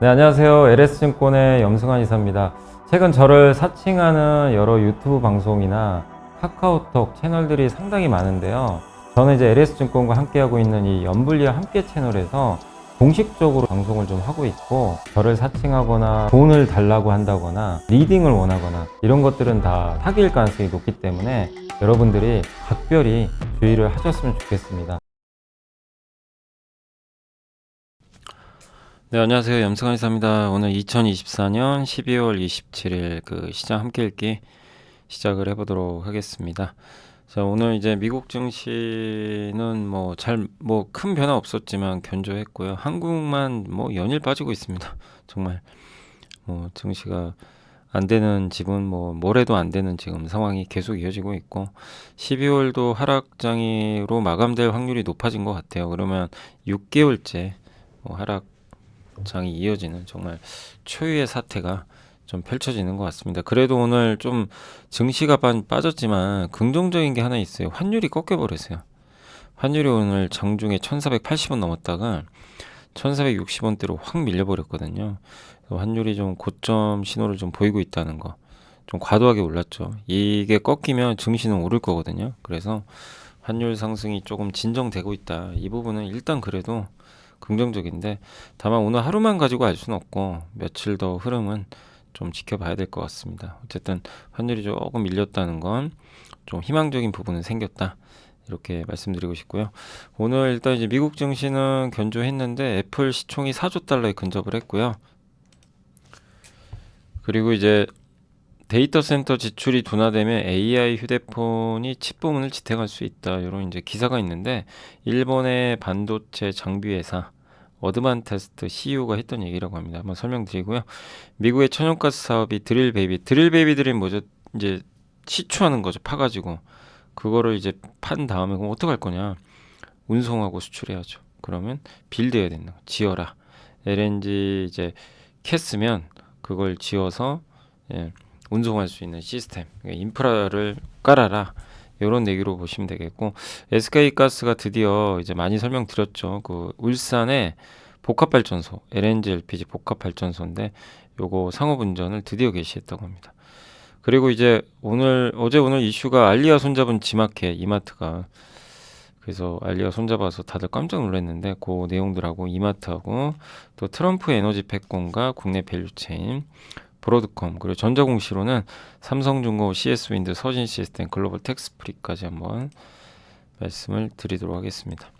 네, 안녕하세요. LS증권의 염승환 이사입니다. 최근 저를 사칭하는 여러 유튜브 방송이나 카카오톡 채널들이 상당히 많은데요. 저는 이제 LS증권과 함께하고 있는 이 연불리와 함께 채널에서 공식적으로 방송을 좀 하고 있고, 저를 사칭하거나 돈을 달라고 한다거나 리딩을 원하거나 이런 것들은 다 사기일 가능성이 높기 때문에 여러분들이 각별히 주의를 하셨으면 좋겠습니다. 네, 안녕하세요. 염승환 이사입니다. 오늘 2024년 12월 27일 시장 함께 읽기 시작을 해보도록 하겠습니다. 자, 오늘 이제 미국 증시는 큰 변화 없었지만 견조했고요. 한국만 연일 빠지고 있습니다. 정말 증시가 안 되는 지분 뭐래도 안 되는 지금 상황이 계속 이어지고 있고, 12월도 하락장으로 마감될 확률이 높아진 것 같아요. 그러면 6개월째 하락장이 이어지는 정말 초유의 사태가 좀 펼쳐지는 것 같습니다. 그래도 오늘 좀 증시가 빠졌지만 긍정적인 게 하나 있어요. 환율이 꺾여버렸어요. 환율이 오늘 장중에 1480원 넘었다가 1460원대로 확 밀려버렸거든요. 환율이 좀 고점 신호를 좀 보이고 있다는 거, 좀 과도하게 올랐죠. 이게 꺾이면 증시는 오를 거거든요. 그래서 환율 상승이 조금 진정되고 있다. 이 부분은 일단 그래도 긍정적인데, 다만 오늘 하루만 가지고 알 수는 없고 며칠 더 흐름은 좀 지켜봐야 될 것 같습니다. 어쨌든 환율이 조금 밀렸다는 건 좀 희망적인 부분은 생겼다, 이렇게 말씀드리고 싶고요. 오늘 일단 이제 미국 증시는 견조했는데 애플 시총이 4조 달러에 근접을 했고요. 그리고 이제 데이터 센터 지출이 둔화되면 AI 휴대폰이 칩 부문을 지탱할 수 있다, 이런 이제 기사가 있는데, 일본의 반도체 장비 회사 어드반테스트 CEO가 했던 얘기라고 합니다. 한번 설명드리고요. 미국의 천연가스 사업이 드릴베이비들이 뭐죠? 이제 시추하는 거죠. 파가지고 그거를 이제 판 다음에 그럼 어떡할 거냐? 운송하고 수출해야죠. 그러면 빌드해야 된다. 지어라. LNG 이제 캐스면 그걸 지어서 운송할 수 있는 시스템, 그러니까 인프라를 깔아라, 이런 얘기로 보시면 되겠고, SK가스가 드디어 이제 많이 설명드렸죠. 그 울산에 복합발전소, LNG, LPG 복합발전소인데 요거 상업운전을 드디어 개시했다고 합니다. 그리고 이제 어제 오늘 이슈가 알리아 손잡은 지마켓, 이마트가. 그래서 알리아 손잡아서 다들 깜짝 놀랐는데, 그 내용들하고 이마트하고 또 트럼프 에너지 패권과 국내 밸류체인 브로드컴, 그리고 전자공시로는 삼성중공, CS윈드, 서진시스템, 글로벌 텍스프리까지 한번 말씀을 드리도록 하겠습니다.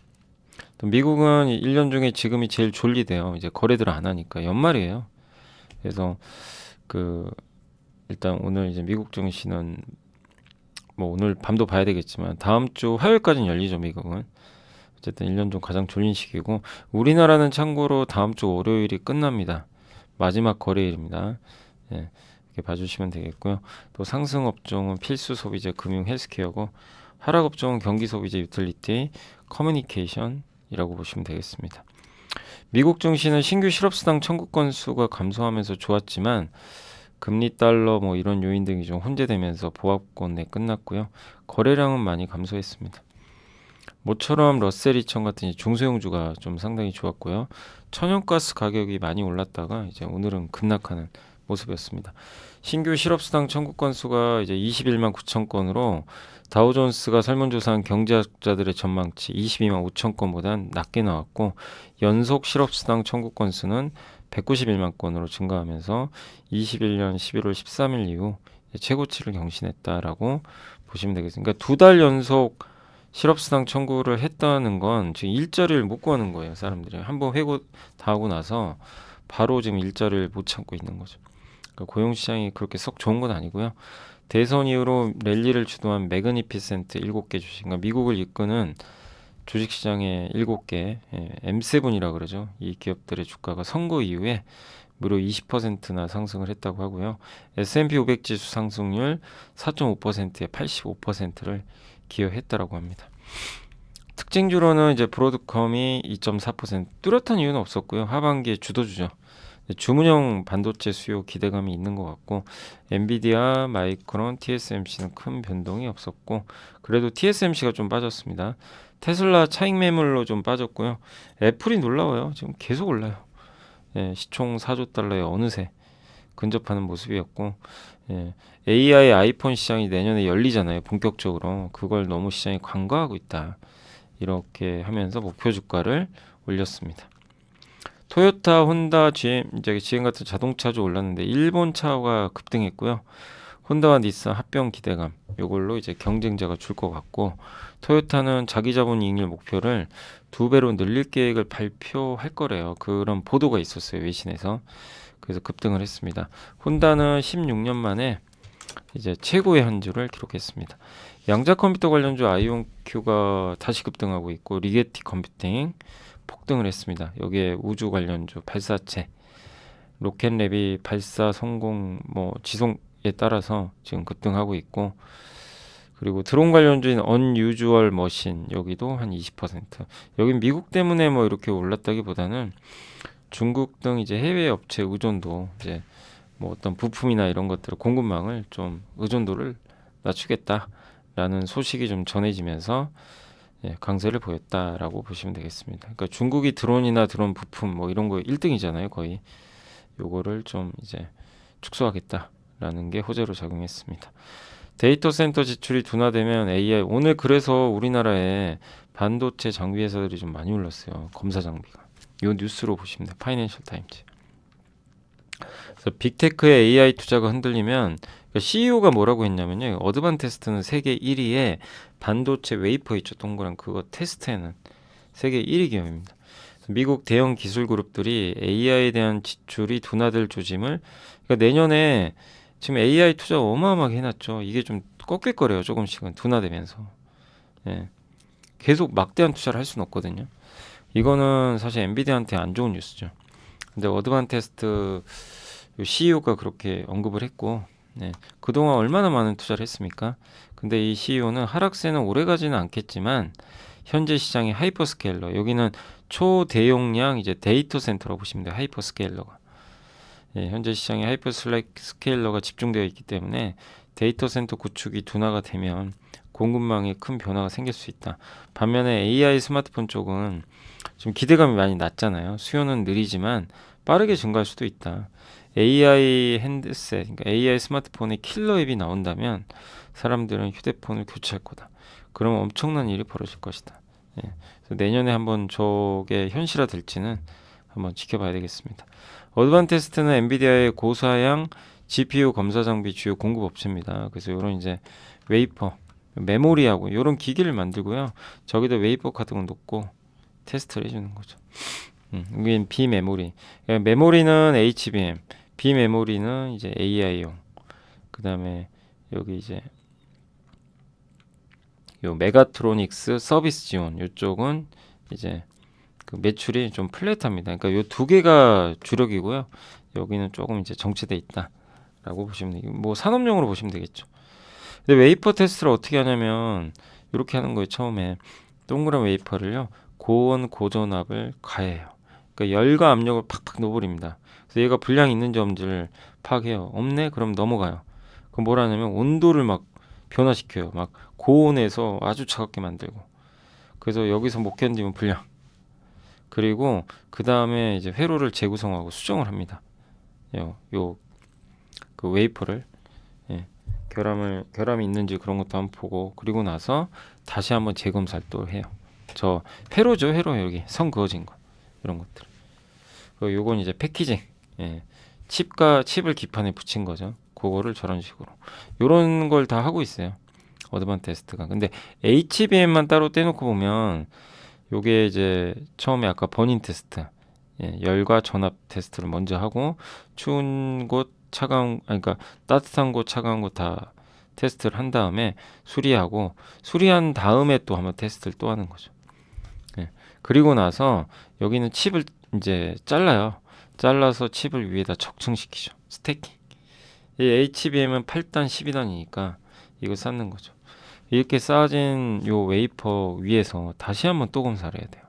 또 미국은 1년 중에 지금이 제일 졸리대요. 이제 거래들 안 하니까 연말이에요. 그래서 일단 오늘 이제 미국 증시는 오늘 밤도 봐야 되겠지만 다음 주 화요일까지는 열리죠, 미국은. 어쨌든 1년 중 가장 졸린 시기고, 우리나라는 참고로 다음 주 월요일이 끝납니다. 마지막 거래일입니다. 이렇게 봐주시면 되겠고요. 또 상승 업종은 필수 소비재, 금융, 헬스케어고, 하락 업종은 경기 소비재, 유틸리티, 커뮤니케이션이라고 보시면 되겠습니다. 미국 증시는 신규 실업수당 청구 건수가 감소하면서 좋았지만 금리, 달러 이런 요인 등이 좀 혼재되면서 보합권에 끝났고요. 거래량은 많이 감소했습니다. 모처럼 러셀 2000 같은 중소형주가 좀 상당히 좋았고요. 천연가스 가격이 많이 올랐다가 이제 오늘은 급락하는 모습이었습니다. 신규 실업수당 청구 건수가 이제 21만 9천 건으로 다우존스가 설문조사한 경제학자들의 전망치 22만 5천 건보다는 낮게 나왔고, 연속 실업수당 청구 건수는 191만 건으로 증가하면서 21년 11월 13일 이후 최고치를 경신했다라고 보시면 되겠습니다. 그러니까 2달 연속 실업수당 청구를 했다는 건 지금 일자리를 못 구하는 거예요. 사람들이 한번 회고 다 하고 나서 바로 지금 일자리를 못 찾고 있는 거죠. 그러니까 고용시장이 그렇게 썩 좋은 건 아니고요. 대선 이후로 랠리를 주도한 매그니피센트 7개 주식, 그러니까 미국을 이끄는 주식시장의 7개 M7이라 그러죠. 이 기업들의 주가가 선거 이후에 무려 20%나 상승을 했다고 하고요. S&P 500 지수 상승률 4.5%에 85%를 기여했다라고 합니다. 특징주로는 이제 브로드컴이 2.4%, 뚜렷한 이유는 없었고요. 하반기에 주도주죠. 주문형 반도체 수요 기대감이 있는 것 같고, 엔비디아, 마이크론, TSMC는 큰 변동이 없었고, 그래도 TSMC가 좀 빠졌습니다. 테슬라 차익 매물로 좀 빠졌고요. 애플이 놀라워요. 지금 계속 올라요. 시총 4조 달러에 어느새 근접하는 모습이었고, AI 아이폰 시장이 내년에 열리잖아요. 본격적으로. 그걸 너무 시장이 간과하고 있다. 이렇게 하면서 목표 주가를 올렸습니다. 토요타, 혼다, GM 같은 자동차주 올랐는데 일본 차가 급등했고요. 혼다와 닛산 합병 기대감, 요걸로 이제 경쟁자가 줄 것 같고, 토요타는 자기 자본 이익률 목표를 2배로 늘릴 계획을 발표할 거래요. 그런 보도가 있었어요, 외신에서. 그래서 급등을 했습니다. 혼다는 16년 만에 이제 최고의 한 주를 기록했습니다. 양자 컴퓨터 관련주 아이온큐가 다시 급등하고 있고, 리게티 컴퓨팅 폭등을 했습니다. 여기에 우주 관련주 발사체, 로켓랩이 발사 성공 지속에 따라서 지금 급등하고 있고, 그리고 드론 관련주인 언유주얼 머신, 여기도 한 20%. 여긴 미국 때문에 이렇게 올랐다기보다는 중국 등 이제 해외 업체 의존도, 이제 어떤 부품이나 이런 것들 공급망을 좀 의존도를 낮추겠다라는 소식이 좀 전해지면서 강세를 보였다라고 보시면 되겠습니다. 그러니까 중국이 드론이나 드론 부품 이런 거 1등이잖아요, 거의. 요거를 좀 이제 축소하겠다라는 게 호재로 작용했습니다. 데이터 센터 지출이 둔화되면 AI, 오늘 그래서 우리나라에 반도체 장비 회사들이 좀 많이 올랐어요. 검사 장비가. 요 뉴스로 보시면 돼요. 파이낸셜 타임즈. 그래서 빅테크의 AI 투자가 흔들리면, 그러니까 CEO가 뭐라고 했냐면요. 어드반테스트는 세계 1위에 반도체 웨이퍼 있죠. 동그란 그거 테스트에는 세계 1위 기업입니다. 미국 대형 기술 그룹들이 AI에 대한 지출이 둔화될 조짐을, 그러니까 내년에 지금 AI 투자 어마어마하게 해놨죠. 이게 좀 꺾일 거래요. 조금씩은 둔화되면서. 계속 막대한 투자를 할 수는 없거든요. 이거는 사실 엔비디아한테 안 좋은 뉴스죠. 근데 어드반테스트 CEO가 그렇게 언급을 했고, 그동안 얼마나 많은 투자를 했습니까? 근데 이 CEO는 하락세는 오래가지는 않겠지만 현재 시장의 하이퍼스케일러, 여기는 초대용량 이제 데이터 센터라고 보시면 돼요. 하이퍼스케일러가. 현재 시장에 하이퍼스케일러가 집중되어 있기 때문에 데이터 센터 구축이 둔화가 되면 공급망에 큰 변화가 생길 수 있다. 반면에 AI 스마트폰 쪽은 지금 기대감이 많이 낮잖아요. 수요는 느리지만 빠르게 증가할 수도 있다. AI 핸드셋, 그러니까 AI 스마트폰에 킬러 앱이 나온다면 사람들은 휴대폰을 교체할 거다. 그러면 엄청난 일이 벌어질 것이다. 그래서 내년에 한번 저게 현실화 될지는 한번 지켜봐야 되겠습니다. 어드반테스트는 엔비디아의 고사양 GPU 검사 장비 주요 공급 업체입니다. 그래서 이런 이제 웨이퍼, 메모리하고 이런 기기를 만들고요. 저기다 웨이퍼 같은 거 놓고 테스트를 해주는 거죠. 여기는 비메모리. 메모리는 HBM, 비메모리는 이제 AI용. 그 다음에 여기 이제 요 메가트로닉스 서비스 지원, 이쪽은 이제 그 매출이 좀 플랫합니다. 그러니까 요 두 개가 주력이고요. 여기는 조금 이제 정체돼 있다라고 보시면 돼요. 산업용으로 보시면 되겠죠. 근데 웨이퍼 테스트를 어떻게 하냐면 이렇게 하는 거예요. 처음에 동그란 웨이퍼를요, 고온 고전압을 가해요. 그러니까 열과 압력을 팍팍 넣어버립니다. 그래서 얘가 불량이 있는지 없는지를 파악해요. 없네? 그럼 넘어가요. 그럼 뭘 하냐면 온도를 막 변화시켜요. 막 고온에서 아주 차갑게 만들고. 그래서 여기서 못 견디면 불량. 그리고 그 다음에 이제 회로를 재구성하고 수정을 합니다. 그 웨이퍼를 결함이 있는지 그런 것도 한번 보고, 그리고 나서 다시 한번 재검사를 또 해요. 저 회로죠, 회로. 여기 선 그어진 거, 이런 것들. 그리고 요건 이제 패키징, 칩을 기판에 붙인 거죠. 그거를 저런 식으로 요런 걸 다 하고 있어요, 어드반테스트가. 근데 HBM만 따로 떼놓고 보면 요게 이제 처음에 아까 버닝 테스트, 열과 전압 테스트를 먼저 하고, 추운 곳 그러니까 따뜻한 곳 차가운 곳 다 테스트를 한 다음에 수리한 다음에 또 한번 테스트를 또 하는 거죠. 그리고 나서 여기는 칩을 이제 잘라서 칩을 위에다 적층시키죠. 스태킹. 이 HBM은 8단 12단이니까 이거 쌓는 거죠. 이렇게 쌓아진 요 웨이퍼 위에서 다시 한번 또 검사를 해야 돼요.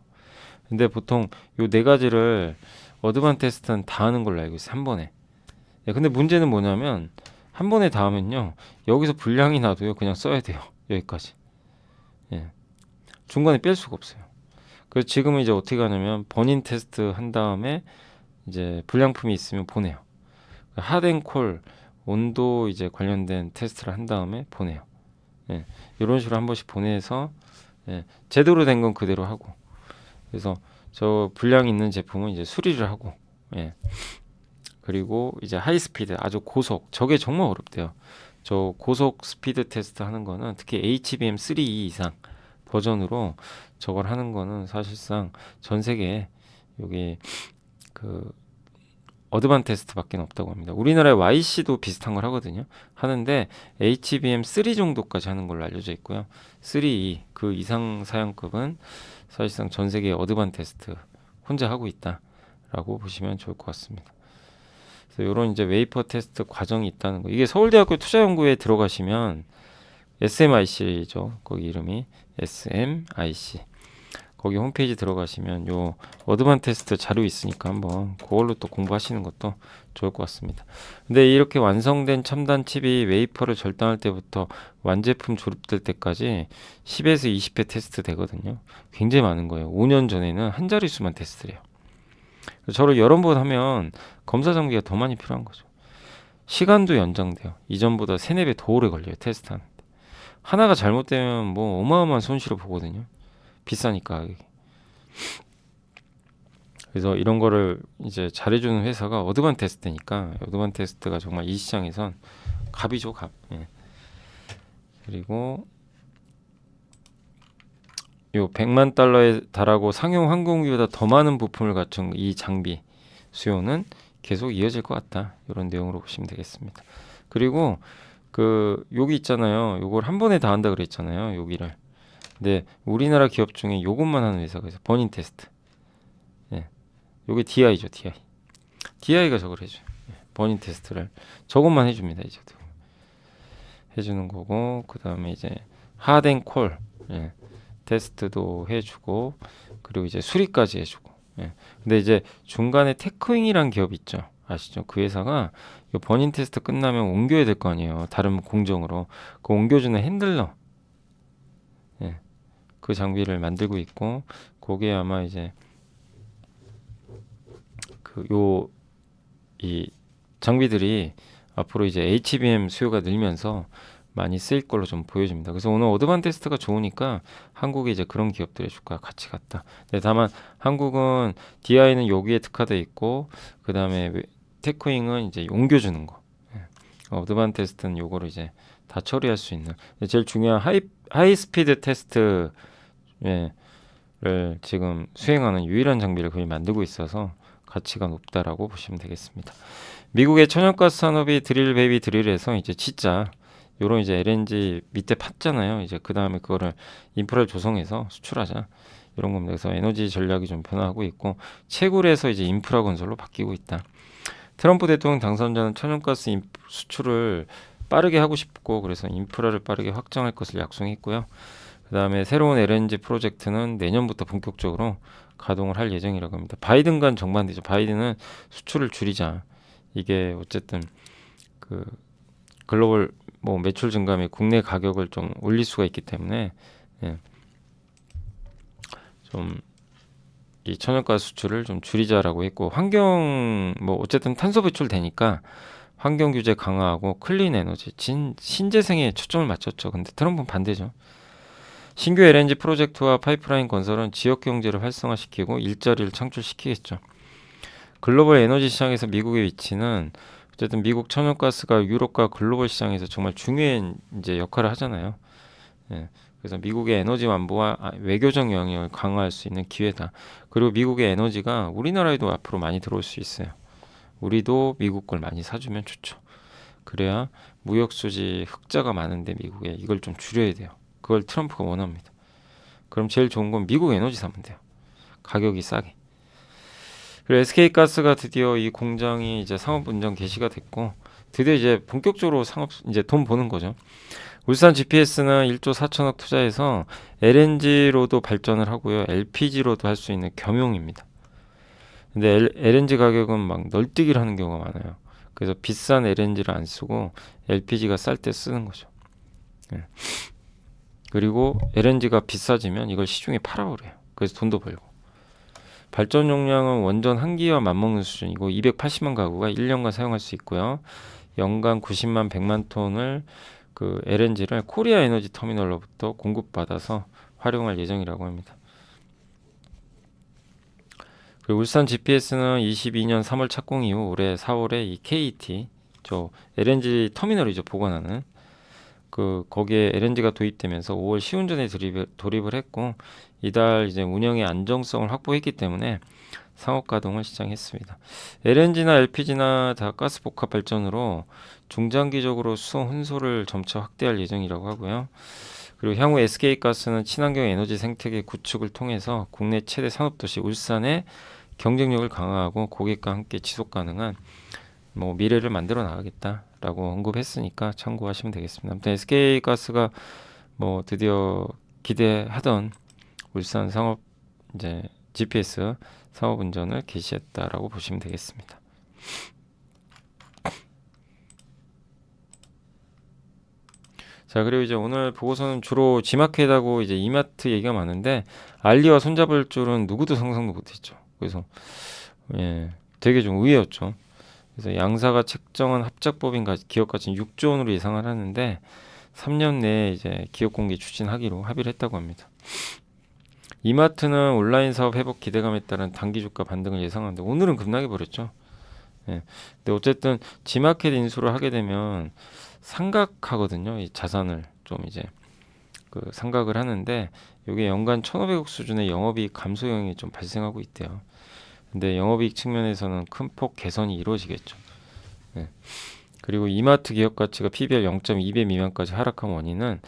근데 보통 요 네 가지를 어드반테스트는 다 하는 걸로 알고 있어요, 한 번에. 근데 문제는 뭐냐면 한 번에 다 하면요, 여기서 불량이 나도요 그냥 써야 돼요. 여기까지. 중간에 뺄 수가 없어요. 그래서 지금은 이제 어떻게 하냐면 버닝 테스트 한 다음에 이제 불량품이 있으면 보내요. 핫앤콜 온도 이제 관련된 테스트를 한 다음에 보내요. 예, 이런 식으로 한 번씩 보내서 예, 제대로 된 건 그대로 하고, 그래서 저 불량 있는 제품은 이제 수리를 하고, 예, 그리고 이제 하이 스피드 아주 고속, 저게 정말 어렵대요. 저 고속 스피드 테스트 하는 거는 특히 HBM3E 이상 버전으로 저걸 하는 거는 사실상 전 세계에 여기 그 어드반 테스트밖에 없다고 합니다. 우리나라의 YC도 비슷한 걸 하거든요. 하는데 HBM3 정도까지 하는 걸로 알려져 있고요. 3E 그 이상 사양급은 사실상 전 세계 어드반 테스트 혼자 하고 있다라고 보시면 좋을 것 같습니다. 그래서 이런 이제 웨이퍼 테스트 과정이 있다는 거. 이게 서울대학교 투자연구회에 들어가시면 SMIC죠. 거기 이름이 SMIC. 거기 홈페이지 들어가시면 요 어드반 테스트 자료 있으니까 한번 그걸로 또 공부하시는 것도 좋을 것 같습니다. 근데 이렇게 완성된 첨단 칩이 웨이퍼를 절단할 때부터 완제품 조립될 때까지 10에서 20회 테스트 되거든요. 굉장히 많은 거예요. 5년 전에는 한 자릿수만 테스트를 해요. 저를 여러 번 하면 검사 장비가 더 많이 필요한 거죠. 시간도 연장돼요. 이전보다 3, 4배 더 오래 걸려요. 테스트하는데. 하나가 잘못되면 뭐 어마어마한 손실을 보거든요. 비싸니까. 그래서 이런 거를 이제 잘해주는 회사가 어드반 테스트니까 어드반 테스트가 정말 이 시장에선 갑이죠, 갑. 예. 그리고 요 100만 달러에 달하고 상용 항공기보다 더 많은 부품을 갖춘 이 장비 수요는 계속 이어질 것 같다. 이런 내용으로 보시면 되겠습니다. 그리고 그 여기 있잖아요. 요걸 한 번에 다 한다 그랬잖아요. 여기를. 근데 우리나라 기업 중에 요것만 하는 회사가 있어요. 버닌 테스트. 예. 요게 DI죠, DI. DI가 저걸 해줘요. 예. 버닌 테스트를 저것만 해줍니다. 이제 해주는 거고, 그 다음에 이제 핫앤콜 예. 테스트도 해주고, 그리고 이제 수리까지 해주고. 예. 근데 이제 중간에 테크윙이란 기업 있죠. 아시죠? 그 회사가 이 버닌 테스트 끝나면 옮겨야 될 거 아니에요. 다른 공정으로. 그 옮겨주는 핸들러. 예. 그 장비를 만들고 있고, 그게 아마 이제 이 장비들이 앞으로 이제 HBM 수요가 늘면서 많이 쓰일 걸로 좀 보여집니다. 그래서 오늘 어드반 테스트가 좋으니까 한국에 이제 그런 기업들의 주가가 같이 갔다. 네, 다만 한국은 DI는 여기에 특화돼 있고, 그 다음에 테크윙은 이제 옮겨주는 거. 예. 어드반 테스트는 요거를 이제 다 처리할 수 있는 제일 중요한 하이 스피드 테스트 를 지금 수행하는 유일한 장비를 거의 만들고 있어서 가치가 높다라고 보시면 되겠습니다. 미국의 천연가스 산업이 드릴 베이비 드릴에서 이제 진짜 요런 이제 LNG 밑에 팠잖아요. 이제 그 다음에 그거를 인프라를 조성해서 수출하자 이런 겁니다. 그래서 에너지 전략이 좀 변화하고 있고 채굴에서 이제 인프라 건설로 바뀌고 있다. 트럼프 대통령 당선자는 천연가스 수출을 빠르게 하고 싶고 그래서 인프라를 빠르게 확장할 것을 약속했고요. 그 다음에 새로운 LNG 프로젝트는 내년부터 본격적으로 가동을 할 예정이라고 합니다. 바이든 간 정반대죠. 바이든은 수출을 줄이자. 이게 어쨌든 그 글로벌 뭐 매출 증가 및 국내 가격을 좀 올릴 수가 있기 때문에 예. 좀 이 천연가스 수출을 좀 줄이자라고 했고 환경 뭐 어쨌든 탄소 배출 되니까 환경 규제 강화하고 클린 에너지 신재생에 초점을 맞췄죠. 근데 트럼프는 반대죠. 신규 LNG 프로젝트와 파이프라인 건설은 지역 경제를 활성화시키고 일자리를 창출시키겠죠. 글로벌 에너지 시장에서 미국의 위치는 어쨌든 미국 천연가스가 유럽과 글로벌 시장에서 정말 중요한 이제 역할을 하잖아요. 예. 그래서 미국의 에너지 완보와 외교적 영향을 강화할 수 있는 기회다. 그리고 미국의 에너지가 우리나라에도 앞으로 많이 들어올 수 있어요. 우리도 미국 걸 많이 사주면 좋죠. 그래야 무역 수지 흑자가 많은데 미국에 이걸 좀 줄여야 돼요. 그걸 트럼프가 원합니다. 그럼 제일 좋은 건 미국 에너지 사면 돼요. 가격이 싸게. 그리고 SK가스가 드디어 이 공장이 이제 상업 운전 개시가 됐고 드디어 이제 본격적으로 상업 이제 돈 버는 거죠. 울산 GPS는 1조 4천억 투자해서 LNG로도 발전을 하고요. LPG로도 할 수 있는 겸용입니다. 근데 LNG 가격은 막 널뛰기를 하는 경우가 많아요. 그래서 비싼 LNG를 안 쓰고 LPG가 쌀 때 쓰는 거죠. 네. 그리고 LNG가 비싸지면 이걸 시중에 팔아버려요. 그래서 돈도 벌고. 발전 용량은 원전 한 기와 맞먹는 수준이고 280만 가구가 1년간 사용할 수 있고요. 연간 90만 100만 톤을 그 LNG를 코리아 에너지 터미널로부터 공급받아서 활용할 예정이라고 합니다. 그리고 울산 GPS는 22년 3월 착공 이후 올해 4월에 이 KT 저 LNG 터미널이죠, 보관하는 그 거기에 LNG가 도입되면서 5월 시운전에 돌입을 했고 이달 이제 운영의 안정성을 확보했기 때문에 상업 가동을 시작했습니다. LNG나 LPG나 다 가스 복합 발전으로 중장기적으로 수송 혼소를 점차 확대할 예정이라고 하고요. 그리고 향후 SK가스는 친환경 에너지 생태계 구축을 통해서 국내 최대 산업도시 울산의 경쟁력을 강화하고 고객과 함께 지속 가능한 뭐 미래를 만들어 나가겠다라고 언급했으니까 참고하시면 되겠습니다. 아무튼 SK가스가 뭐 드디어 기대하던 울산 상업 이제 GPS 상업 운전을 개시했다라고 보시면 되겠습니다. 자, 그리고 이제 오늘 보고서는 주로 G마켓하고 이제 이마트 얘기가 많은데 알리와 손잡을 줄은 누구도 상상도 못했죠. 그래서 되게 좀 의외였죠. 그래서 양사가 책정한 합작법인 기업 가치는 6조 원으로 예상을 하는데 3년 내에 이제 기업 공개 추진하기로 합의를 했다고 합니다. 이마트는 온라인 사업 회복 기대감에 따른 단기 주가 반등을 예상하는데 오늘은 급락해 버렸죠. 근데 어쨌든 G마켓 인수를 하게 되면 상각하거든요. 이 자산을 좀 이제 그 상각을 하는데 이게 연간 1,500억 수준의 영업이익 감소형이 좀 발생하고 있대요. 근데 영업이익 측면에서는 큰 폭 개선이 이루어지겠죠. 그리고 이마트 기업 가치가 PBR 0.2배 미만까지 하락한 원인은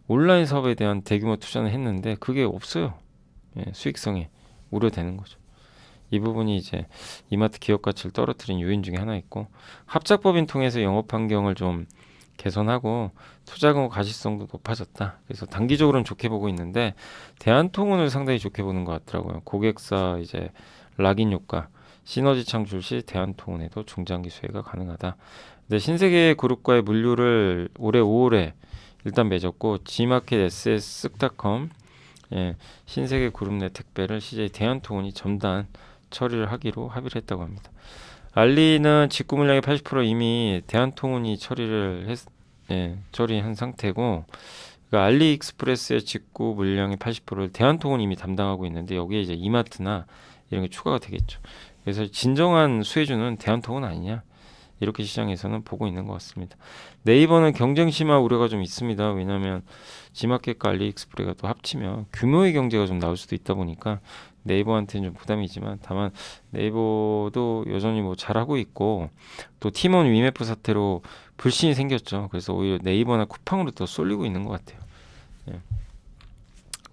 온라인 사업에 대한 대규모 투자는 했는데 그게 없어요. 수익성이 우려되는 거죠. 이 부분이 이제 이마트 기업 가치를 떨어뜨린 요인 중에 하나 있고 합작법인 통해서 영업 환경을 좀 개선하고 투자금 가시성도 높아졌다. 그래서 단기적으로는 좋게 보고 있는데 대한통운을 상당히 좋게 보는 것 같더라고요. 고객사 이제 락인 효과, 시너지 창출 시 대한통운에도 중장기 수혜가 가능하다. 근데 신세계 그룹과의 물류를 올해 5월에 일단 맺었고 G마켓 SS 쓱닷컴 신세계 그룹 내 택배를 CJ 대한통운이 점단 처리를 하기로 합의를 했다고 합니다. 알리는 직구 물량의 80% 이미 대한통운이 처리한 상태고 그러니까 알리익스프레스의 직구 물량의 80%를 대한통운이 이미 담당하고 있는데 여기에 이제 이마트나 이런 게 추가가 되겠죠. 그래서 진정한 수혜주는 대한통운 아니냐 이렇게 시장에서는 보고 있는 것 같습니다. 네이버는 경쟁 심화 우려가 좀 있습니다. 왜냐하면 G마켓과 알리익스프레스가 또 합치면 규모의 경제가 좀 나올 수도 있다 보니까 네이버한테는 좀 부담이지만 다만 네이버도 여전히 뭐 잘하고 있고 또 팀원 위메프 사태로 불신이 생겼죠. 그래서 오히려 네이버나 쿠팡으로 더 쏠리고 있는 것 같아요.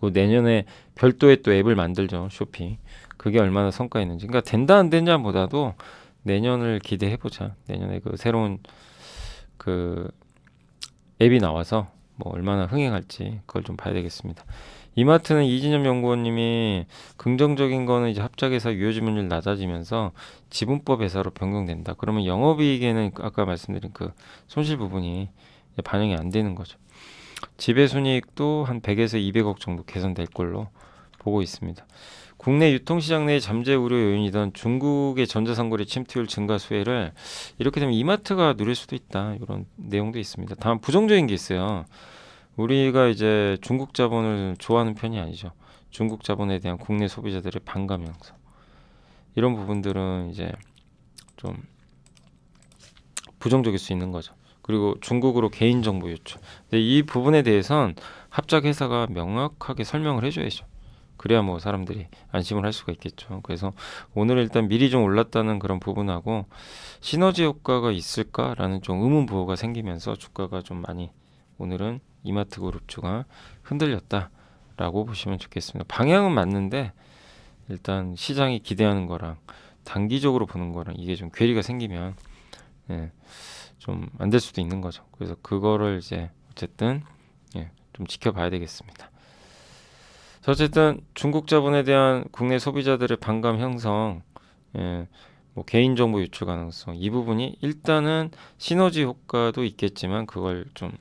내년에 별도의 또 앱을 만들죠. 쇼핑. 그게 얼마나 성과있는지. 그러니까 된다 안 되냐보다도 내년을 기대해보자. 내년에 그 새로운 그 앱이 나와서 뭐 얼마나 흥행할지 그걸 좀 봐야 되겠습니다. 이마트는 이진엽 연구원님이 긍정적인 거는 이제 합작회사 유효지분율 낮아지면서 지분법 회사로 변경된다. 그러면 영업이익에는 아까 말씀드린 그 손실 부분이 반영이 안 되는 거죠. 지배순이익도 한 100에서 200억 정도 개선될 걸로 보고 있습니다. 국내 유통시장 내 잠재 우려 요인이던 중국의 전자상거래 침투율 증가 수혜를 이렇게 되면 이마트가 누릴 수도 있다. 이런 내용도 있습니다. 다만 부정적인 게 있어요. 우리가 이제 중국 자본을 좋아하는 편이 아니죠. 중국 자본에 대한 국내 소비자들의 반감 형성. 이런 부분들은 이제 좀 부정적일 수 있는 거죠. 그리고 중국으로 개인정보 유출. 근데 이 부분에 대해선 합작 회사가 명확하게 설명을 해줘야죠. 그래야 뭐 사람들이 안심을 할 수가 있겠죠. 그래서 오늘 일단 미리 좀 올랐다는 그런 부분하고 시너지 효과가 있을까라는 좀 의문 부호가 생기면서 주가가 좀 많이 오늘은 이마트 그룹주가 흔들렸다라고 보시면 좋겠습니다. 방향은 맞는데 일단 시장이 기대하는 거랑 단기적으로 보는 거랑 이게 좀 괴리가 생기면 좀 안 될 수도 있는 거죠. 그래서 그거를 이제 어쨌든 좀 지켜봐야 되겠습니다. 자, 어쨌든 중국 자본에 대한 국내 소비자들의 반감 형성, 뭐 개인정보 유출 가능성 이 부분이 일단은 시너지 효과도 있겠지만 그걸 좀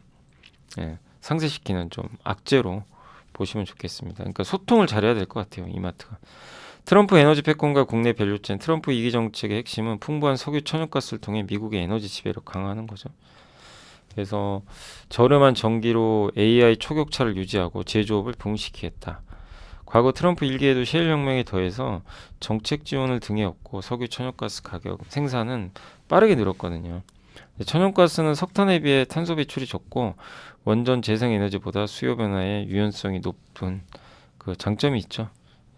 상쇄시키는 좀 악재로 보시면 좋겠습니다. 그러니까 소통을 잘해야 될 것 같아요. 이마트가. 트럼프 에너지 패권과 국내 밸류체인 트럼프 2기 정책의 핵심은 풍부한 석유 천연가스를 통해 미국의 에너지 지배를 강화하는 거죠. 그래서 저렴한 전기로 AI 초격차를 유지하고 제조업을 부흥시키겠다. 과거 트럼프 1기에도 셰일 혁명에 더해서 정책 지원을 등에 업고 석유 천연가스 가격 생산은 빠르게 늘었거든요. 천연가스는 석탄에 비해 탄소 배출이 적고 원전 재생에너지보다 수요 변화의 유연성이 높은 그 장점이 있죠.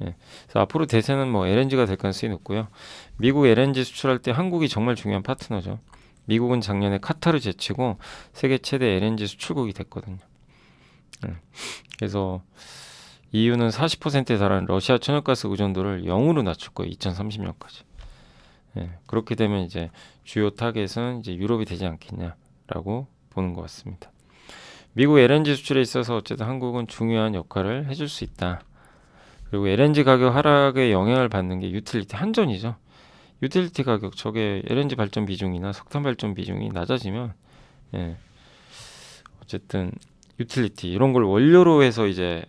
예. 그래서 앞으로 대세는 뭐 LNG가 될 가능성이 높고요. 미국 LNG 수출할 때 한국이 정말 중요한 파트너죠. 미국은 작년에 카타르 제치고 세계 최대 LNG 수출국이 됐거든요. 예. 그래서 EU는 40%에 달하는 러시아 천연가스 의존도를 0으로 낮출 거예요. 2030년까지. 예. 그렇게 되면 이제 주요 타겟은 이제 유럽이 되지 않겠냐라고 보는 것 같습니다. 미국 LNG 수출에 있어서 어쨌든 한국은 중요한 역할을 해줄 수 있다. 그리고 LNG 가격 하락에 영향을 받는 게 유틸리티 한전이죠. 유틸리티 가격 저게 LNG 발전 비중이나 석탄 발전 비중이 낮아지면 예, 어쨌든 유틸리티 이런 걸 원료로 해서 이제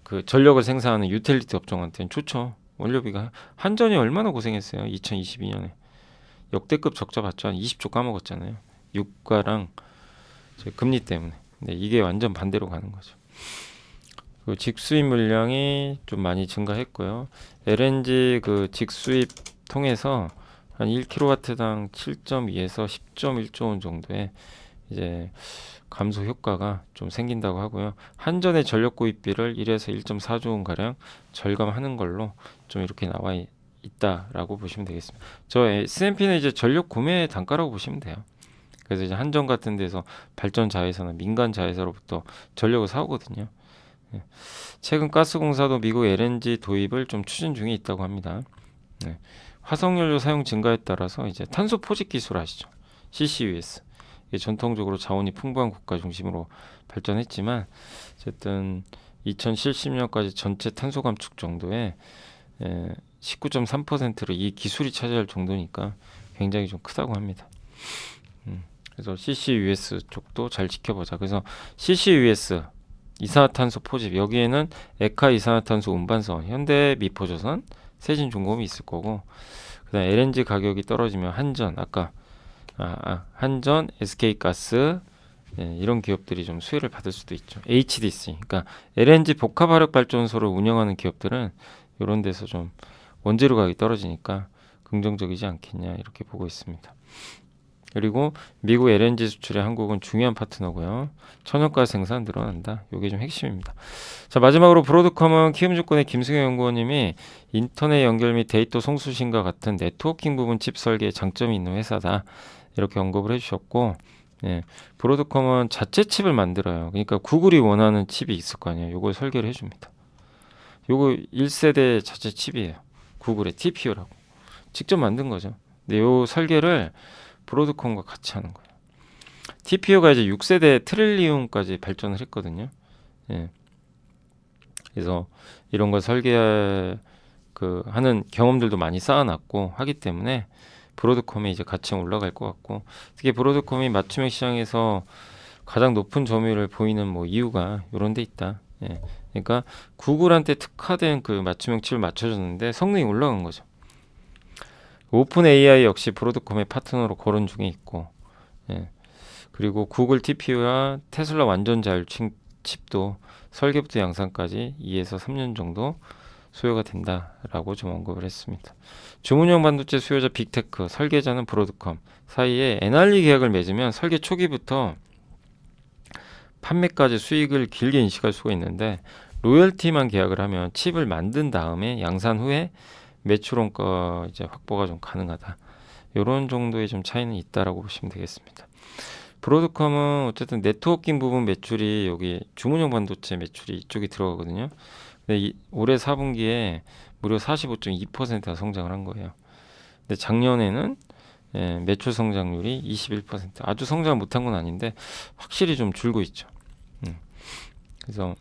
그 전력을 생산하는 유틸리티 업종한테는 좋죠. 원료비가 한전이 얼마나 고생했어요. 2022년에 역대급 적자 봤죠. 한 20조 까먹었잖아요. 유가랑 금리 때문에. 네, 이게 완전 반대로 가는 거죠. 그 직수입 물량이 좀 많이 증가했고요. LNG 그 직수입 통해서 한 1kW당 7.2에서 10.1조 원 정도의 이제 감소 효과가 좀 생긴다고 하고요. 한전의 전력 구입비를 1에서 1.4조 원 가량 절감하는 걸로 좀 이렇게 나와 있다라고 보시면 되겠습니다. 저 S&P는 이제 전력 구매 단가라고 보시면 돼요. 그래서 이제 한전 같은 데서 발전 자회사나 민간 자회사로부터 전력을 사오거든요. 예. 최근 가스공사도 미국 LNG 도입을 좀 추진 중에 있다고 합니다. 네. 화석연료 사용 증가에 따라서 이제 탄소 포집 기술 아시죠? CCUS. 이게 전통적으로 자원이 풍부한 국가 중심으로 발전했지만 어쨌든 2070년까지 전체 탄소 감축 정도의 19.3%를 이 기술이 차지할 정도니까 굉장히 좀 크다고 합니다. 그래서 CCUS 쪽도 잘 지켜보자. 그래서 CCUS 이산화탄소 포집 여기에는 에카 이산화탄소 운반선, 현대 미포조선, 세진중공업이 있을 거고 그다음 LNG 가격이 떨어지면 한전 아까 한전, SK가스 이런 기업들이 좀 수혜를 받을 수도 있죠. HDC 그러니까 LNG 복합화력 발전소를 운영하는 기업들은 이런 데서 좀 원재료 가격이 떨어지니까 긍정적이지 않겠냐 이렇게 보고 있습니다. 그리고 미국 LNG 수출에 한국은 중요한 파트너고요. 천연가스 생산 늘어난다. 이게 좀 핵심입니다. 자 마지막으로 브로드컴은 키움증권의 김승현 연구원님이 인터넷 연결 및 데이터 송수신과 같은 네트워킹 부분 칩 설계에 장점이 있는 회사다. 이렇게 언급을 해주셨고 브로드컴은 자체 칩을 만들어요. 그러니까 구글이 원하는 칩이 있을 거 아니에요. 이걸 설계를 해줍니다. 요거 1세대 자체 칩이에요. 구글의 TPU라고. 직접 만든 거죠. 근데 요 설계를 브로드컴과 같이 하는 거예요. TPU가 이제 6세대 트릴리움까지 발전을 했거든요. 예. 그래서 이런 거 설계 하는 경험들도 많이 쌓아놨고 하기 때문에 브로드컴이 이제 가치가 올라갈 것 같고 특히 브로드컴이 맞춤형 시장에서 가장 높은 점유율을 보이는 뭐 이유가 이런 데 있다. 예. 그러니까 구글한테 특화된 그 맞춤형 칩을 맞춰줬는데 성능이 올라간 거죠. 오픈 AI 역시 브로드컴의 파트너로 거론 중에 있고 그리고 구글 TPU와 테슬라 완전 자율 칩도 설계부터 양산까지 2에서 3년 정도 소요가 된다라고 좀 언급을 했습니다. 주문형 반도체 수요자 빅테크, 설계자는 브로드컴 사이에 NRE 계약을 맺으면 설계 초기부터 판매까지 수익을 길게 인식할 수가 있는데 로열티만 계약을 하면 칩을 만든 다음에 양산 후에 매출원가 이제 확보가 좀 가능하다. 이런 정도의 좀 차이는 있다라고 보시면 되겠습니다. 브로드컴은 어쨌든 네트워킹 부분 매출이 여기 주문형 반도체 매출이 이쪽에 들어가거든요. 근데 올해 4분기에 무려 45.2%가 성장을 한 거예요. 근데 작년에는 매출 성장률이 21%. 아주 성장을 못한 건 아닌데 확실히 좀 줄고 있죠. 그래서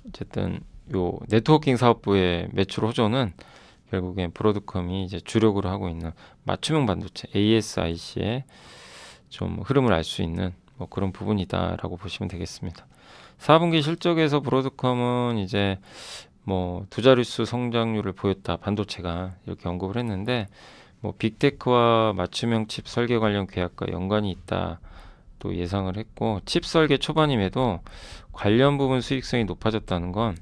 어쨌든 요 네트워킹 사업부의 매출 호조는 결국엔 브로드컴이 이제 주력으로 하고 있는 맞춤형 반도체 ASIC의 좀 흐름을 알 수 있는 뭐 그런 부분이다라고 보시면 되겠습니다. 4분기 실적에서 브로드컴은 이제 뭐 두 자릿수 성장률을 보였다. 반도체가 이렇게 언급을 했는데 뭐 빅테크와 맞춤형 칩 설계 관련 계약과 연관이 있다. 또 예상을 했고 칩 설계 초반임에도 관련 부분 수익성이 높아졌다는 건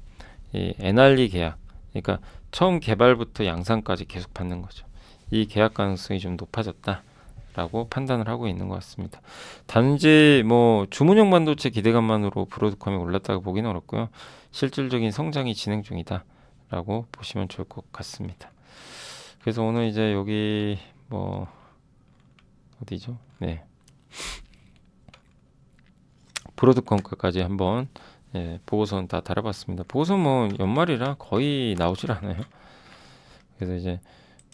이 NRE 계약, 그러니까 처음 개발부터 양산까지 계속 받는 거죠. 이 계약 가능성이 좀 높아졌다라고 판단을 하고 있는 것 같습니다. 단지 뭐 주문형 반도체 기대감만으로 브로드컴이 올랐다고 보기는 어렵고요. 실질적인 성장이 진행 중이다라고 보시면 좋을 것 같습니다. 그래서 오늘 이제 여기 뭐 어디죠? 네. 브로드컴까지 한번 보고서는 다 달아봤습니다. 보고서 뭐 연말이라 거의 나오질 않아요. 그래서 이제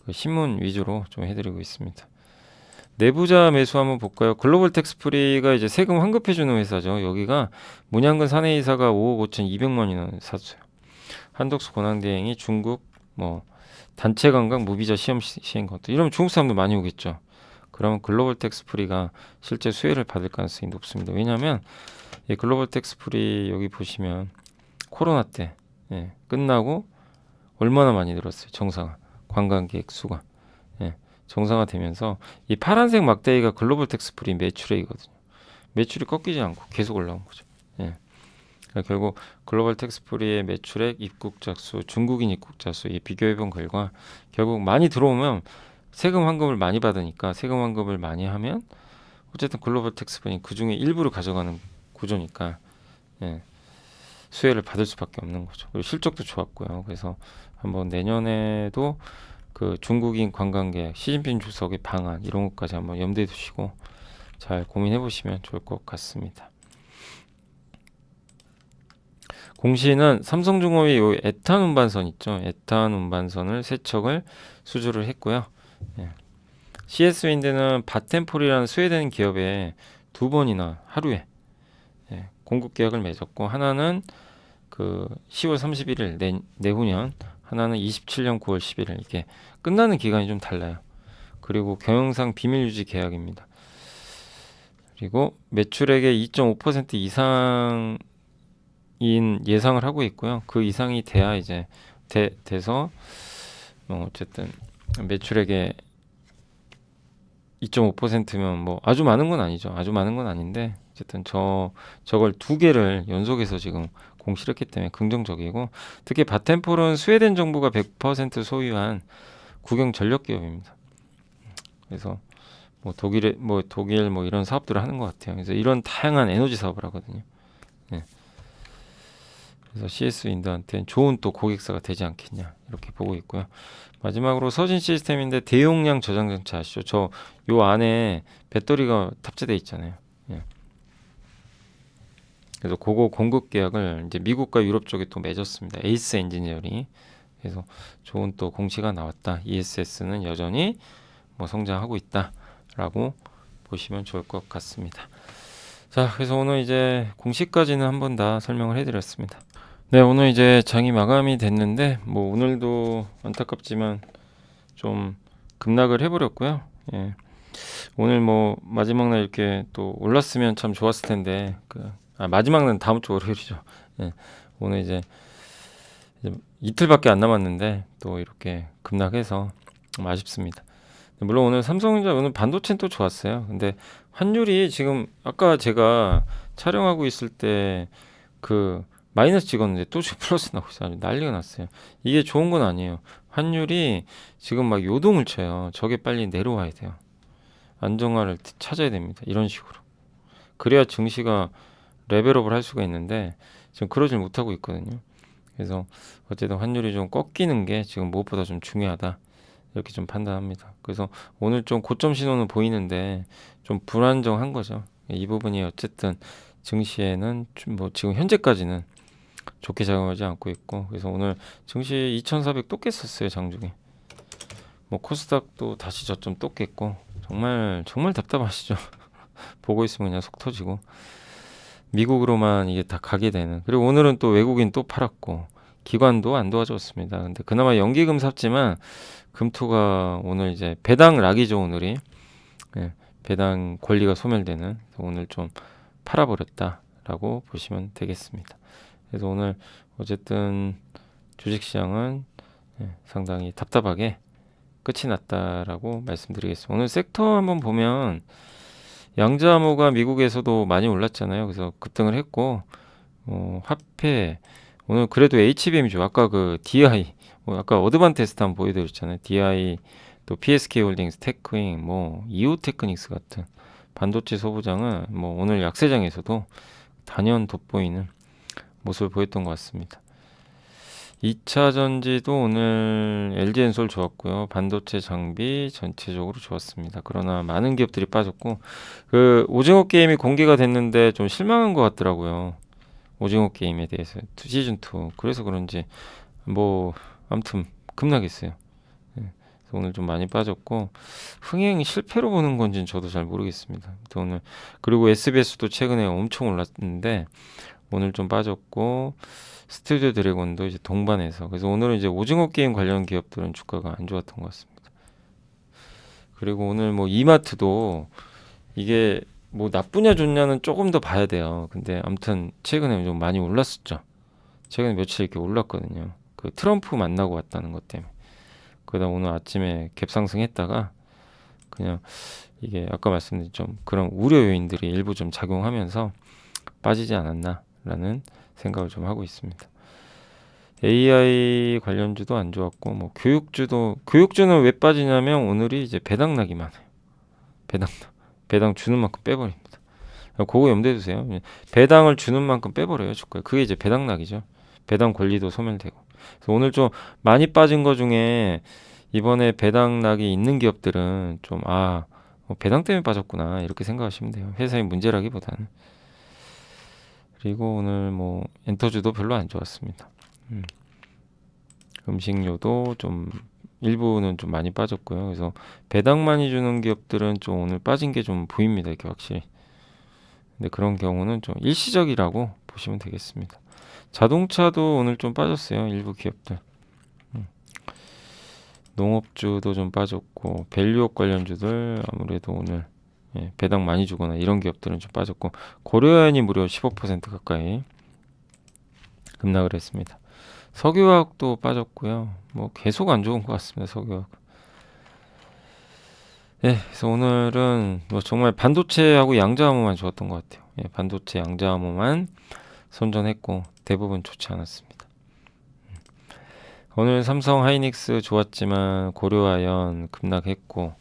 그 신문 위주로 좀 해드리고 있습니다. 내부자 매수 한번 볼까요? 글로벌 텍스프리가 이제 세금 환급해주는 회사죠. 여기가 문양근 사내이사가 5억 5,200만 원 샀어요. 한덕수 권한대행이 중국 뭐 단체 관광 무비자 시험 시행 것도 이러면 중국 사람들 많이 오겠죠. 그러면 글로벌 텍스프리가 실제 수혜를 받을 가능성이 높습니다. 왜냐하면 이 글로벌 텍스프리 여기 보시면 코로나 때 끝나고 얼마나 많이 늘었어요. 정상화 관광객 수가 정상화되면서 이 파란색 막대기가 글로벌 텍스프리 매출액이거든요. 매출이 꺾이지 않고 계속 올라온 거죠. 그러니까 결국 글로벌 텍스프리의 매출액, 입국자 수, 중국인 입국자 수 비교해본 결과 결국 많이 들어오면 세금 환급을 많이 받으니까 세금 환급을 많이 하면 어쨌든 글로벌 텍스프리 그 중에 일부를 가져가는 구조니까 수혜를 받을 수밖에 없는 거죠. 그리고 실적도 좋았고요. 그래서 한번 내년에도 그 중국인 관광객, 시진핑 주석의 방안 이런 것까지 한번 염두에 두시고 잘 고민해 보시면 좋을 것 같습니다. 공시는 삼성중공업이 요 에탄 운반선 있죠. 에탄 운반선을 세 척을 수주를 했고요. CS윈드는 바텐폴이라는 스웨덴 기업에 두 번이나 하루에 공급 계약을 맺었고 하나는 그 10월 31일 내후년, 하나는 27년 9월 11일 이렇게 끝나는 기간이 좀 달라요. 그리고 경영상 비밀 유지 계약입니다. 그리고 매출액의 2.5% 이상인 예상을 하고 있고요. 그 이상이 돼야 이제 돼서 어쨌든 매출액의 2.5%면 뭐 아주 많은 건 아니죠. 아주 많은 건 아닌데 어쨌든 저걸 두 개를 연속해서 지금 공시를 했기 때문에 긍정적이고 특히 바텐폴은 스웨덴 정부가 100% 소유한 국영 전력 기업입니다. 그래서 뭐 독일 뭐 이런 사업들을 하는 것 같아요. 그래서 이런 다양한 에너지 사업을 하거든요. 그래서 CS윈드한테는 좋은 또 고객사가 되지 않겠냐 이렇게 보고 있고요. 마지막으로 서진 시스템인데 대용량 저장 장치 아시죠? 저 요 안에 배터리가 탑재되어 있잖아요. 그래서 그거 공급 계약을 이제 미국과 유럽 쪽에 또 맺었습니다. 에이스 엔지니어링. 그래서 좋은 또 공시가 나왔다. ESS는 여전히 뭐 성장하고 있다라고 보시면 좋을 것 같습니다. 자, 그래서 오늘 이제 공시까지는 한번 다 설명을 해드렸습니다. 네, 오늘 이제 장이 마감이 됐는데 뭐 오늘도 안타깝지만 좀 급락을 해버렸고요. 오늘 뭐 마지막 날 이렇게 또 올랐으면 참 좋았을 텐데 마지막 날은 다음 주 월요일이죠. 오늘 이제 이틀밖에 안 남았는데 또 이렇게 급락해서 좀 아쉽습니다. 물론 오늘 삼성전자 오늘 반도체는 또 좋았어요. 근데 환율이 지금 아까 제가 촬영하고 있을 때 그 마이너스 찍었는데 또 지금 플러스 나오고 있어요. 난리가 났어요. 이게 좋은 건 아니에요. 환율이 지금 막 요동을 쳐요. 저게 빨리 내려와야 돼요. 안정화를 찾아야 됩니다. 이런 식으로. 그래야 증시가 레벨업을 할 수가 있는데 지금 그러질 못하고 있거든요. 그래서 어쨌든 환율이 좀 꺾이는 게 지금 무엇보다 좀 중요하다. 이렇게 좀 판단합니다. 그래서 오늘 좀 고점 신호는 보이는데 좀 불안정한 거죠. 이 부분이 어쨌든 증시에는 뭐 지금 현재까지는 좋게 작용하지 않고 있고 그래서 오늘 증시 2400 또 깼었어요. 장중에. 뭐 코스닥도 다시 저점 또 깼고 정말 답답하시죠. 보고 있으면 그냥 속 터지고 미국으로만 이게 다 가게 되는. 그리고 오늘은 또 외국인 또 팔았고 기관도 안 도와줬습니다. 근데 그나마 연기금 샀지만 금토가 오늘 이제 배당 락이죠. 오늘이 배당 권리가 소멸되는. 오늘 좀 팔아버렸다라고 보시면 되겠습니다. 그래서 오늘 어쨌든 주식시장은 상당히 답답하게 끝이 났다라고 말씀드리겠습니다. 오늘 섹터 한번 보면 양자암호가 미국에서도 많이 올랐잖아요. 그래서 급등을 했고 화폐 오늘 그래도 HBM이 좋아. 아까 그 DI 아까 어드반테스트 한번 보여드렸잖아요. DI 또 PSK 홀딩스, 테크윙, 이오테크닉스 같은 반도체 소부장은 오늘 약세장에서도 단연 돋보이는 모습을 보였던 것 같습니다. 2차 전지도 오늘 LG엔솔 좋았고요. 반도체 장비 전체적으로 좋았습니다. 그러나 많은 기업들이 빠졌고 그 오징어 게임이 공개가 됐는데 좀 실망한 것 같더라고요. 오징어 게임에 대해서 시즌 2 그래서 그런지 아무튼 급락했어요. 그래서 오늘 좀 많이 빠졌고 흥행 실패로 보는 건지는 저도 잘 모르겠습니다. 오늘 그리고 SBS도 최근에 엄청 올랐는데 오늘 좀 빠졌고 스튜디오 드래곤도 이제 동반해서 그래서 오늘은 이제 오징어 게임 관련 기업들은 주가가 안 좋았던 것 같습니다. 그리고 오늘 이마트도 이게 나쁘냐 좋냐는 조금 더 봐야 돼요. 근데 아무튼 최근에 좀 많이 올랐었죠. 최근에 며칠 이렇게 올랐거든요. 그 트럼프 만나고 왔다는 것 때문에. 그러다 오늘 아침에 갭상승했다가 그냥 이게 아까 말씀드린 좀 그런 우려 요인들이 일부 좀 작용하면서 빠지지 않았나라는 생각을 좀 하고 있습니다. AI 관련주도 안 좋았고 교육주는 왜 빠지냐면 오늘이 이제 배당 나기만 해요. 배당 주는 만큼 빼버립니다. 그거 염두에 두세요. 배당을 주는 만큼 빼버려요 주가에. 그게 이제 배당 낙이죠. 배당 권리도 소멸되고. 그래서 오늘 좀 많이 빠진 거 중에 이번에 배당 낙이 있는 기업들은 좀 배당 때문에 빠졌구나 이렇게 생각하시면 돼요. 회사의 문제라기보다는. 그리고 오늘 엔터주도 별로 안 좋았습니다. 음식료도 좀 일부는 좀 많이 빠졌고요. 그래서 배당 많이 주는 기업들은 좀 오늘 빠진 게 좀 보입니다. 이렇게 확실히. 근데 그런 경우는 좀 일시적이라고 보시면 되겠습니다. 자동차도 오늘 좀 빠졌어요. 일부 기업들. 농업주도 좀 빠졌고 밸류업 관련주들 아무래도 오늘 배당 많이 주거나 이런 기업들은 좀 빠졌고 고려아연이 무려 15% 가까이 급락을 했습니다. 석유화학도 빠졌고요. 계속 안 좋은 것 같습니다. 석유화학. 그래서 오늘은 정말 반도체하고 양자암호만 좋았던 것 같아요. 반도체 양자암호만 선전했고 대부분 좋지 않았습니다. 오늘 삼성 하이닉스 좋았지만 고려아연 급락했고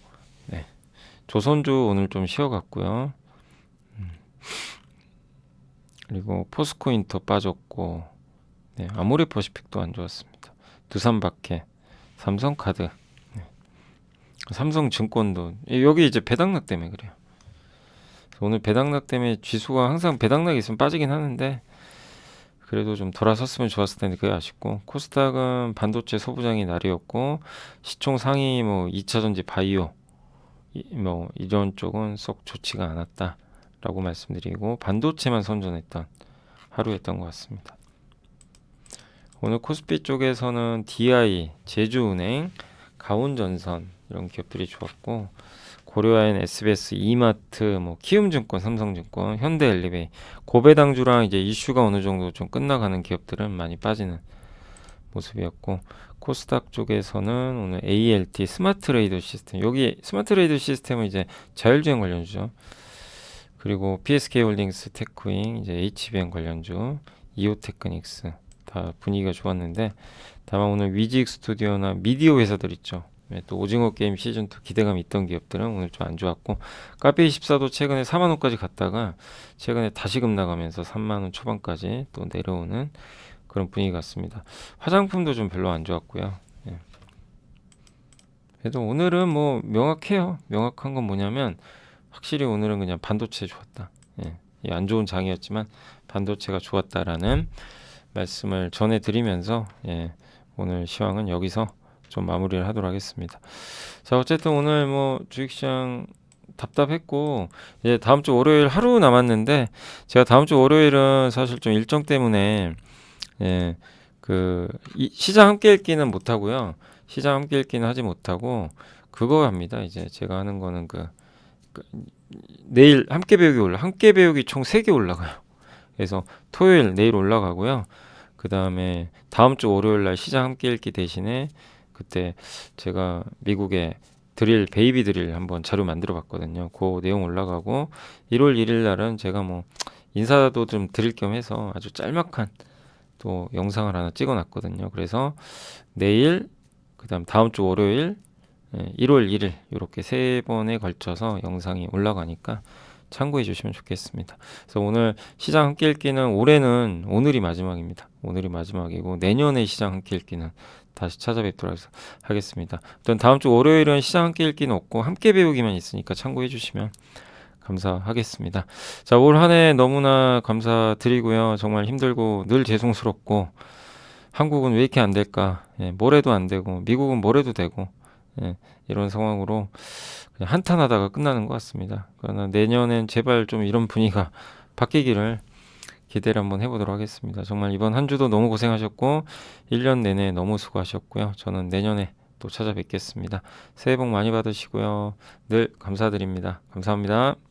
조선주 오늘 좀 쉬어갔고요. 그리고 포스코인터 빠졌고 아모레퍼시픽도 안 좋았습니다. 두산박해, 삼성카드, 삼성증권도 여기 이제 배당락 때문에 그래요. 오늘 배당락 때문에 지수가 항상 배당락이 있으면 빠지긴 하는데 그래도 좀 돌아섰으면 좋았을 텐데 그게 아쉽고 코스닥은 반도체 소부장이 날이었고 시총 상위 2차전지 바이오 이런 쪽은 썩 좋지가 않았다라고 말씀드리고 반도체만 선전했던 하루였던 것 같습니다. 오늘 코스피 쪽에서는 DI, 제주은행, 가온전선 이런 기업들이 좋았고 고려아연, SBS, 이마트, 키움증권, 삼성증권, 현대엘리베이 고배당주랑 이제 이슈가 어느 정도 좀 끝나가는 기업들은 많이 빠지는 모습이었고 코스닥 쪽에서는 오늘 ALT 스마트레이더 시스템 여기 스마트레이더 시스템은 이제 자율주행 관련주죠. 그리고 PSK 홀딩스, 테크윙, 이제 HBM 관련주, 이오테크닉스 다 분위기가 좋았는데 다만 오늘 위직 스튜디오나 미디어 회사들 있죠. 또 오징어 게임 시즌2 기대감이 있던 기업들은 오늘 좀 안 좋았고 카페24도 최근에 4만원까지 갔다가 최근에 다시 급락하면서 3만원 초반까지 또 내려오는 그런 분위기 같습니다. 화장품도 좀 별로 안 좋았고요. 그래도 오늘은 명확해요. 명확한 건 뭐냐면 확실히 오늘은 그냥 반도체 좋았다. 안 좋은 장이었지만 반도체가 좋았다라는 말씀을 전해드리면서 오늘 시황은 여기서 좀 마무리를 하도록 하겠습니다. 자, 어쨌든 오늘 주식시장 답답했고 이제 다음 주 월요일 하루 남았는데 제가 다음 주 월요일은 사실 좀 일정 때문에 시장 함께 읽기는 못 하고요. 시장 함께 읽기는 하지 못하고 그거 합니다. 이제 제가 하는 거는 내일 함께 배우기 총 3개 올라가요. 그래서 토요일 내일 올라가고요. 그 다음에 다음 주 월요일 날 시장 함께 읽기 대신에 그때 제가 미국에 드릴 베이비 드릴 한번 자료 만들어 봤거든요. 그 내용 올라가고 1월 1일 날은 제가 뭐 인사도 좀 드릴 겸 해서 아주 짤막한 또 영상을 하나 찍어 놨거든요. 그래서 내일 그다음 다음 주 월요일 1월 1일 이렇게 세 번에 걸쳐서 영상이 올라가니까 참고해 주시면 좋겠습니다. 그래서 오늘 시장 함께 읽기는 올해는 오늘이 마지막입니다. 오늘이 마지막이고 내년에 시장 함께 읽기는 다시 찾아뵙도록 하겠습니다. 일단 다음 주 월요일은 시장 함께 읽기는 없고 함께 배우기만 있으니까 참고해 주시면 감사하겠습니다. 자, 올 한 해 너무나 감사드리고요. 정말 힘들고 늘 죄송스럽고 한국은 왜 이렇게 안 될까? 뭘 해도 안 되고 미국은 뭘 해도 되고 이런 상황으로 그냥 한탄하다가 끝나는 것 같습니다. 그러나 내년엔 제발 좀 이런 분위기가 바뀌기를 기대를 한번 해보도록 하겠습니다. 정말 이번 한 주도 너무 고생하셨고 1년 내내 너무 수고하셨고요. 저는 내년에 또 찾아뵙겠습니다. 새해 복 많이 받으시고요. 늘 감사드립니다. 감사합니다.